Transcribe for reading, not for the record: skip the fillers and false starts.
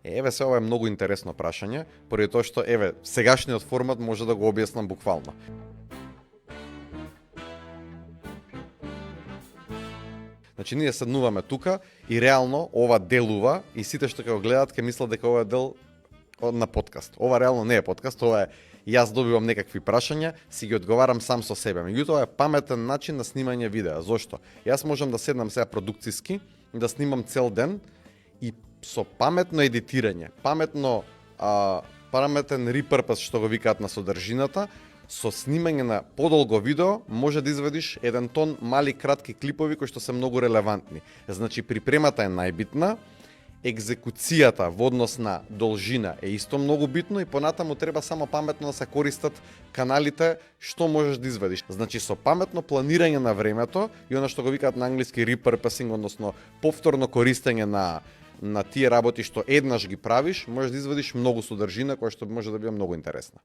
Еве се ова е многу интересно прашање, поради тоа што еве сегашниот формат може да го објаснам буквално. Значи ние седнуваме тука и реално ова делува и сите што ќе го гледаат ќе мислат дека ова е дел на подкаст. Ова реално не е подкаст, ова е јас добивам некакви прашања, си ги одговарам сам со себе. Меѓутоа е паметен начин на снимање видеа. Зошто? Јас можам да седнам сега продукциски, да снимам цел ден и со паметно едитирање, паметен репурпос што го викаат на содржината, со снимање на подолго видео може да извадиш еден тон мали кратки клипови кои што се многу релевантни. Значи припремата е најбитна, екзекуцијата во однос на должина е исто многу битно и понатаму треба само паметно да се користат каналите што можеш да извадиш. Значи со паметно планирање на времето и она што го викаат на англиски repurposing, односно повторно користење на тие работи што еднаш ги правиш, можеш да извадиш многу содржина која што може да биде многу интересна.